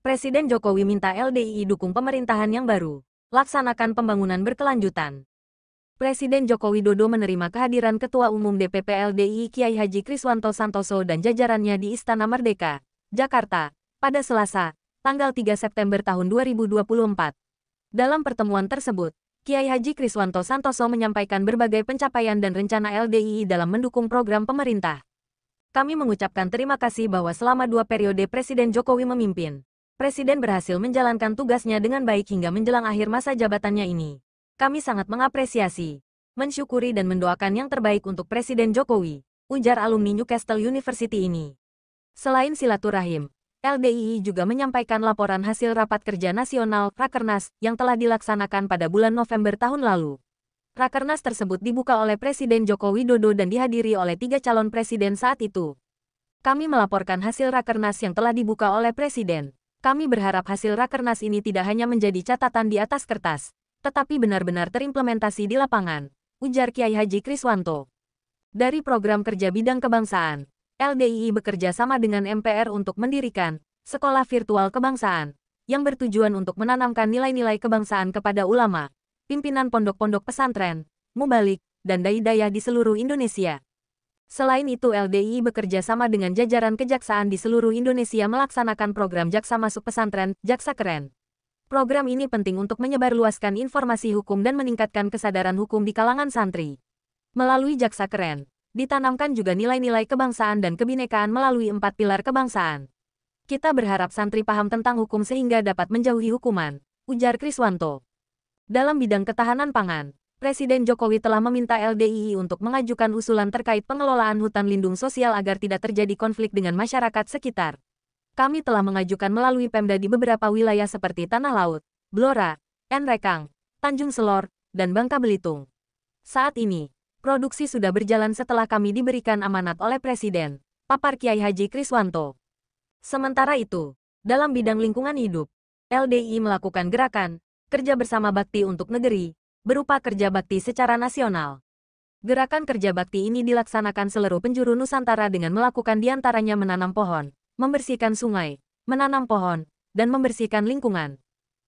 Presiden Jokowi minta LDII dukung pemerintahan yang baru. Laksanakan pembangunan berkelanjutan. Presiden Joko Widodo menerima kehadiran Ketua Umum DPP LDII Kiai Haji Kriswanto Santoso dan jajarannya di Istana Merdeka, Jakarta, pada Selasa, tanggal 3 September tahun 2024. Dalam pertemuan tersebut, Kiai Haji Kriswanto Santoso menyampaikan berbagai pencapaian dan rencana LDII dalam mendukung program pemerintah. Kami mengucapkan terima kasih bahwa selama 2 periode Presiden Jokowi memimpin, Presiden berhasil menjalankan tugasnya dengan baik hingga menjelang akhir masa jabatannya ini. Kami sangat mengapresiasi, mensyukuri dan mendoakan yang terbaik untuk Presiden Jokowi, ujar alumni Newcastle University ini. Selain silaturahim, LDII juga menyampaikan laporan hasil Rapat Kerja Nasional Rakernas yang telah dilaksanakan pada bulan November tahun lalu. Rakernas tersebut dibuka oleh Presiden Joko Widodo dan dihadiri oleh 3 calon presiden saat itu. Kami melaporkan hasil Rakernas yang telah dibuka oleh Presiden. Kami berharap hasil Rakernas ini tidak hanya menjadi catatan di atas kertas, tetapi benar-benar terimplementasi di lapangan, ujar Kiai Haji Kriswanto. Dari program kerja bidang kebangsaan, LDII bekerja sama dengan MPR untuk mendirikan sekolah virtual kebangsaan, yang bertujuan untuk menanamkan nilai-nilai kebangsaan kepada ulama, pimpinan pondok-pondok pesantren, mubalik, dan dai-dayah di seluruh Indonesia. Selain itu LDII bekerja sama dengan jajaran kejaksaan di seluruh Indonesia melaksanakan program Jaksa Masuk Pesantren, Jaksa Keren. Program ini penting untuk menyebarluaskan informasi hukum dan meningkatkan kesadaran hukum di kalangan santri. Melalui Jaksa Keren, ditanamkan juga nilai-nilai kebangsaan dan kebinekaan melalui 4 pilar kebangsaan. Kita berharap santri paham tentang hukum sehingga dapat menjauhi hukuman, ujar Kriswanto. Dalam bidang ketahanan pangan, Presiden Jokowi telah meminta LDII untuk mengajukan usulan terkait pengelolaan hutan lindung sosial agar tidak terjadi konflik dengan masyarakat sekitar. Kami telah mengajukan melalui Pemda di beberapa wilayah seperti Tanah Laut, Blora, Nrekang, Tanjung Selor, dan Bangka Belitung. Saat ini, produksi sudah berjalan setelah kami diberikan amanat oleh Presiden, papar Kiai Haji Kriswanto. Sementara itu, dalam bidang lingkungan hidup, LDII melakukan gerakan kerja bersama bakti untuk negeri, berupa kerja bakti secara nasional. Gerakan kerja bakti ini dilaksanakan seluruh penjuru Nusantara dengan melakukan diantaranya menanam pohon, membersihkan sungai, menanam pohon, dan membersihkan lingkungan.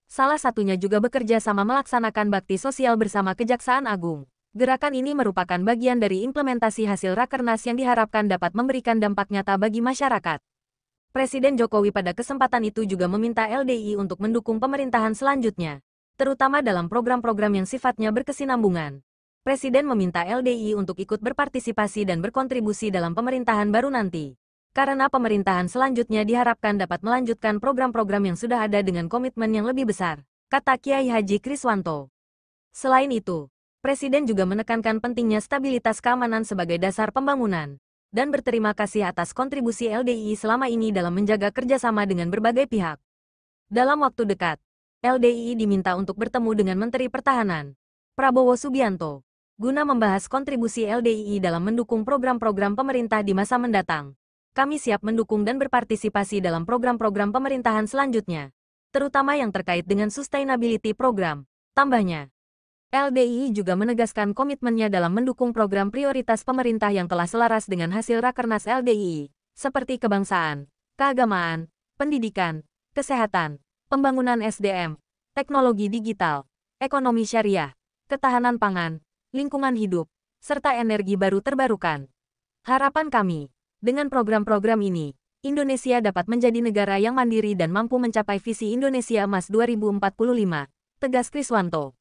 Salah satunya juga bekerja sama melaksanakan bakti sosial bersama Kejaksaan Agung. Gerakan ini merupakan bagian dari implementasi hasil Rakernas yang diharapkan dapat memberikan dampak nyata bagi masyarakat. Presiden Jokowi pada kesempatan itu juga meminta LDII untuk mendukung pemerintahan selanjutnya, terutama dalam program-program yang sifatnya berkesinambungan. Presiden meminta LDII untuk ikut berpartisipasi dan berkontribusi dalam pemerintahan baru nanti. Karena pemerintahan selanjutnya diharapkan dapat melanjutkan program-program yang sudah ada dengan komitmen yang lebih besar, kata Kiai Haji Kriswanto. Selain itu, Presiden juga menekankan pentingnya stabilitas keamanan sebagai dasar pembangunan, dan berterima kasih atas kontribusi LDII selama ini dalam menjaga kerjasama dengan berbagai pihak. Dalam waktu dekat, LDII diminta untuk bertemu dengan Menteri Pertahanan, Prabowo Subianto, guna membahas kontribusi LDII dalam mendukung program-program pemerintah di masa mendatang. Kami siap mendukung dan berpartisipasi dalam program-program pemerintahan selanjutnya, terutama yang terkait dengan sustainability program, tambahnya. LDII juga menegaskan komitmennya dalam mendukung program prioritas pemerintah yang telah selaras dengan hasil Rakernas LDII, seperti kebangsaan, keagamaan, pendidikan, kesehatan, pembangunan SDM, teknologi digital, ekonomi syariah, ketahanan pangan, lingkungan hidup, serta energi baru terbarukan. Harapan kami, dengan program-program ini, Indonesia dapat menjadi negara yang mandiri dan mampu mencapai visi Indonesia Emas 2045, tegas Kriswanto.